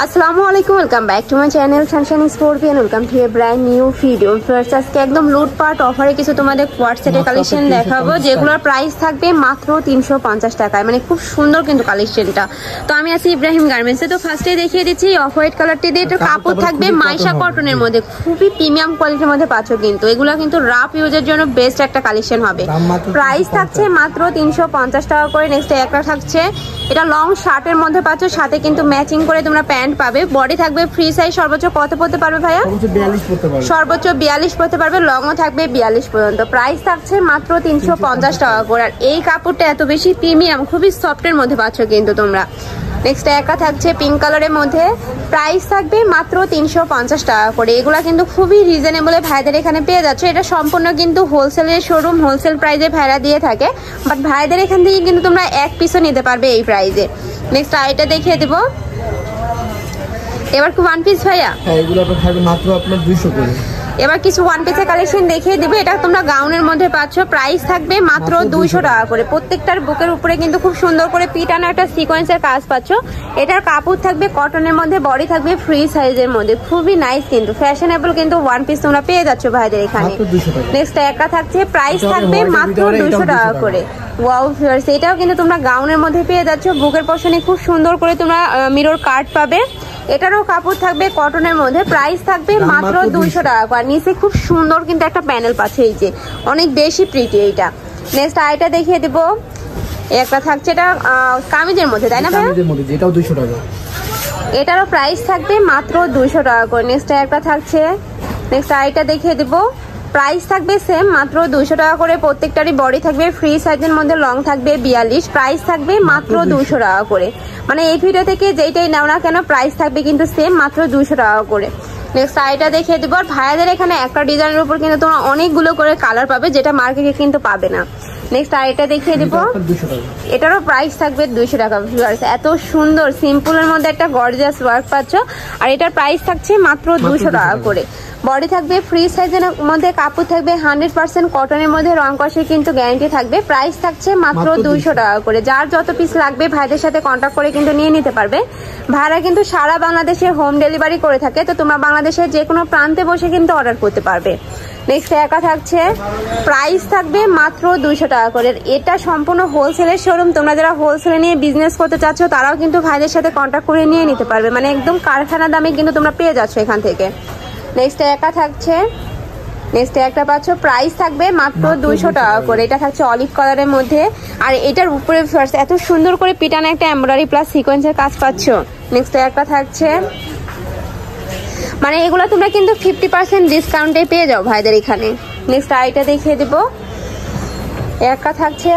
আসসালামু আলাইকুম, welcome back to my channel Sunshine Sportian. Welcome to a brand new video. First আজকে একদম লুটপাট অফারে কিছু তোমাদের কোয়ার্ড সেটের কালেকশন দেখাবো, যেগুলোর প্রাইস থাকবে মাত্র 350 টাকায়। মানে খুব সুন্দর কিন্তু কালেকশনটা। তো আমি আছি ইব্রাহিম গার্মেন্টসে। তো ফার্স্টে দেখিয়ে দিচ্ছি অফ হোয়াইট কালারটি দিয়ে। এটা কাপড় থাকবে মাইশা কটনের মধ্যে, খুবই প্রিমিয়াম কোয়ালিটির মধ্যে পাচ্ছ কিন্তু। এগুলো কিন্তু রাফ ইউজের জন্য বেস্ট একটা কালেকশন হবে। প্রাইস থাকছে মাত্র 350 টাকা করে। নেক্সট একটা থাকছে, এটা লং শার্টের মধ্যে পাচ্ছ, সাথে কিন্তু ম্যাচিং করে তোমরা প্যান্ট পাবে। বডি থাকবে ফ্রি সাইজ, সর্বোচ্চ কত পড়তে পারবে ভাইয়া? সর্বোচ্চ 42 পড়তে পারবে, লংও থাকবে 42 পর্যন্ত। প্রাইস থাকছে মাত্র 350 টাকা করে। আর এই কাপড়টা এত বেশি প্রিমিয়াম, খুবই সফটের মধ্যে পাচ্ছ কিন্তু তোমরা। নেক্সট একা থাকছে পিঙ্ক কালারের মধ্যে, প্রাইস থাকবে মাত্র 350 টাকা করে। এগুলা কিন্তু খুবই রিজনেবলে ভাইদের এখানে পেয়ে যাচ্ছে। এটা সম্পূর্ণ কিন্তু হোলসেলের শোরুম, হোলসেল প্রাইসে ভাইরা দিয়ে থাকে, বাট ভাইদের এখান থেকে কিন্তু তোমরা এক পিসও নিতে পারবে এই প্রাইসে। নেক্সট আইটা দেখিয়ে দিব। এবার কি ওয়ান পিস ভাইয়া? হ্যাঁ, এগুলো থাকবে মাত্র আপনার 200 করে। এবার কিছু ওয়ান পিসের কালেকশন দেখিয়ে দিব। এটা তোমরা গাউনের মধ্যে পাচ্ছ, প্রাইস থাকবে মাত্র 200 টাকা করে। প্রত্যেকটার বুকের উপরে কিন্তু খুব সুন্দর করে পিটানো একটা সিকোয়েন্সের কাজ পাচ্ছ। এটার কাপড় থাকবে কটনের মধ্যে, বডি থাকবে ফ্রি সাইজের মধ্যে, খুবই নাইস কিন্তু ফ্যাশনেবল কিন্তু ওয়ান পিস তোমরা পেয়ে যাচ্ছ ভাইদের এখানে। নেক্সট একা থাকছে, প্রাইস থাকবে মাত্র 200 টাকা করে। ওয়াও ভিউয়ার্স, এটাও কিন্তু তোমরা গাউনের মধ্যে পেয়ে যাচ্ছ। বুকের পশনে খুব সুন্দর করে তোমরা মিরর কাট পাবে। এটারও কাপড় থাকবে কটনের মধ্যে, প্রাইস থাকবে মাত্র 200 টাকা করে। নিচে খুব সুন্দর কিন্তু একটা প্যানেল পাচ্ছে, এই যে অনেক বেশি প্রিটি এইটা। নেক্সট আইটা দেখিয়ে দিব। একটা থাকছে, এটা কামিজের মধ্যে, তাই না ভাই? এটাও 200 টাকা। এটারও প্রাইস থাকবে মাত্র 200 টাকা করে। নেক্সট একটা থাকছে, নেক্সট আইটা দেখিয়ে দিব। প্রাইস থাকবে সেম, মাত্র 200 টাকা করে। প্রত্যেকটারই বডি থাকবে ফ্রি সাইজের মধ্যে, লং থাকবে 42। প্রাইস থাকবে মাত্র 200 টাকা করে। মানে এই ভিডিও থেকে যেইটাই নাও না কেন প্রাইস থাকবে কিন্তু সেম, মাত্র 200 টাকা করে। নেক্সট শাড়িটা দেখিয়ে দিব। আর ভাইয়াদের এখানে একটা ডিজাইনের উপর কিন্তু তোমরা অনেকগুলো করে কালার পাবে, যেটা মার্কেটে কিন্তু পাবে না। নেক্সট শাড়িটা দেখিয়ে দিব। এটারও প্রাইস থাকবে 200 টাকা। এত সুন্দর সিম্পলের মধ্যে একটা গর্জিয়াস ওয়ার্ক পাচ্ছ। আর এটার প্রাইস থাকছে মাত্র 200 টাকা করে। বডি থাকবে ফ্রি সাইজের মধ্যে, কাপড় থাকবে 100% কটনের মধ্যে, রং কষে কিন্তু গ্যারান্টি থাকবে। প্রাইস থাকছে মাত্র 200 টাকা করে। যার যত পিস লাগবে ভাইদের সাথে কন্ট্যাক্ট করে কিন্তু নিয়ে নিতে পারবে। ভাইরা কিন্তু সারা বাংলাদেশে হোম ডেলিভারি করে থাকে, তো তোমরা বাংলাদেশের যে কোনো প্রান্তে বসে কিন্তু অর্ডার করতে পারবে। নেক্সট একা থাকছে, প্রাইস থাকবে মাত্র 200 টাকা করে। এটা সম্পূর্ণ হোলসেলের শোরুম। তোমরা যারা হোলসেলে নিয়ে বিজনেস করতে চাচ্ছ তারাও কিন্তু ভাইদের সাথে কন্ট্যাক্ট করে নিয়ে নিতে পারবে। মানে একদম কারখানা দামে কিন্তু তোমরা পেয়ে যাচ্ছ এখান থেকে। নেক্সট একা থাকছে, নেক্সট একটা পাচ্ছ, প্রাইস থাকবে মাত্র 200 টাকা করে। এটা থাকছে অলিভ কালারের মধ্যে। আর এটার উপরে এত সুন্দর করে পিটানো একটা এমব্রয়ডারি প্লাস সিকোয়েন্সের কাজ পাচ্ছ। নেক্সট একটা থাকছে, মানে এগুলো তোমরা কিন্তু 50% ডিসকাউন্টে পেয়ে যাও ভাইদের এখানে। নেক্সট আইটা দেখিয়ে দিব। একা থাকছে,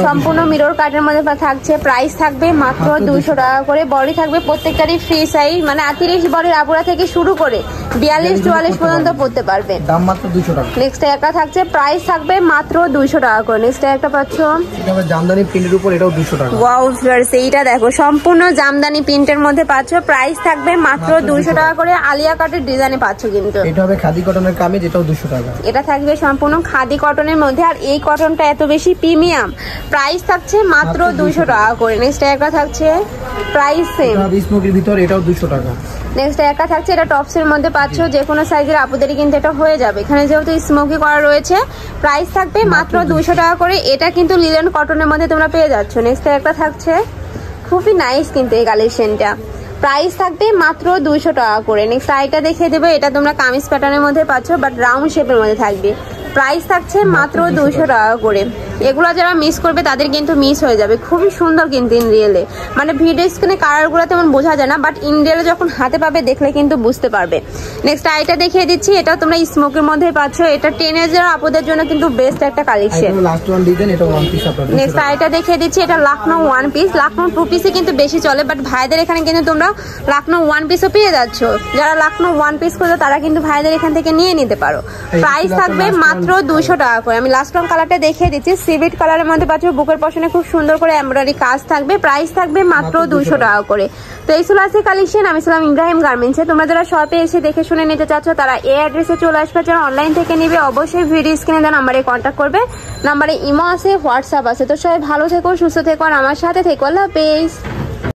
সম্পূর্ণ মিরর কাটের মধ্যে থাকছে, প্রাইস থাকবে মাত্র 200 টাকা করে। বডি থাকবে প্রত্যেকটারই ফ্রি সাইজ, মানে 30 বডির আপুরা থেকে শুরু করে 42-44 পর্যন্ত পড়তে পারবে, দাম মাত্র 200 টাকা। নেক্সট একা থাকছে, প্রাইস থাকবে মাত্র 200 টাকা করে। নেক্সট একটা পাচ্ছ, এটা হবে জামদানি প্রিন্টের উপর, এটাও 200 টাকা। ওয়াও ভিউয়ার্স, এইটা দেখো সম্পূর্ণ জামদানি প্রিন্টের মধ্যে পাচ্ছ, প্রাইস থাকবে মাত্র 200 টাকা করে। আলিয়া কাটের ডিজাইনে পাচ্ছ কিন্তু। এটা হবে খাদি কটনের কামিজ, এটাও 200 টাকা। এটা থাকবে সম্পূর্ণ খাদি কটনের মধ্যে। আর এই কটনটা এত বেশি প্রিমিয়াম, প্রাইস থাকছে মাত্র 200 টাকা করে। নেক্সট একটা থাকছে, প্রাইস সেম, স্মোকির ভিতর, এটাও 200 টাকা। নেক্সট একটা থাকছে, এটা টপসের মধ্যে পাচ্ছ, যে কোনো সাইজের আপুদেরই কিন্তু এটা হয়ে যাবে। এখানে যেহেতু স্মোকি করা রয়েছে, প্রাইস থাকবে মাত্র 200 টাকা করে। এটা কিন্তু লিলেন কটনের মধ্যে তোমরা পেয়ে যাচ্ছ। নেক্সট একটা থাকছে, খুবই নাইস কিন্তু এই কালেকশনটা, প্রাইস থাকবে মাত্র 200 টাকা করে। নেক্সট আইটা দেখিয়ে দেবে। এটা তোমরা কামিজ প্যাটার্নের মধ্যে পাচ্ছ, বাট রাউন্ড শেপের মধ্যে থাকবে, প্রাইস থাকছে মাত্র 200 টাকা করে। এগুলো যারা মিস করবে তাদের কিন্তু মিস হয়ে যাবে। খুবই সুন্দর কিন্তু ইন রিয়েলে, মানে ভিডিও স্ক্রিনে কালারগুলো তেমন বোঝা যায় না, বাট ইন রিয়েলে যখন হাতে পাবে দেখলে কিন্তু বুঝতে পারবে। নেক্সট আইটা দেখিয়ে দিচ্ছি। এটা তোমরা স্মোকের মধ্যে পাচ্ছ। এটা টিনেজার আপুদের জন্য কিন্তু বেস্ট একটা কালেকশন। নেক্সট আইটা দেখিয়ে দিচ্ছি। এটা Lucknow one piece, Lucknow two পিসে কিন্তু বেশি চলে, বাট ভাইদের এখানে কিন্তু তোমরা লাখনৌ ওয়ান পিসও পেয়ে যাচ্ছ। যারা লাখনৌ ওয়ান পিস করছো তারা কিন্তু ভাইদের এখান থেকে নিয়ে নিতে পারো। প্রাইস থাকবে মাত্র 200 টাকা করে। আমি লাস্ট কালারটা দেখিয়ে দিচ্ছি। সিভিট কালারের মধ্যে পাচ্ছ, বুকের পশনে খুব সুন্দর করে এমব্রয়ডারি কাজ থাকবে, প্রাইস থাকবে মাত্র 200 টাকা করে। তো এই ছিল আজকে কালেকশন। আমি ছিলাম ইব্রাহিম গার্মেন্টসে। তোমরা যারা শপে এসে দেখে শুনে নিতে চাচ্ছ তারা এই অ্যাড্রেসে চলে আসবে। যারা অনলাইন থেকে নিবে অবশ্যই ভিডিও স্ক্রিনে দেওয়া নাম্বারে কন্ট্যাক্ট করবে। নাম্বারে ইমো আছে, হোয়াটসঅ্যাপ আছে। তো সবাই ভালো থেকো, সুস্থ থেকো, আর আমার সাথে থেকো। আল্লাহ হাফেজ।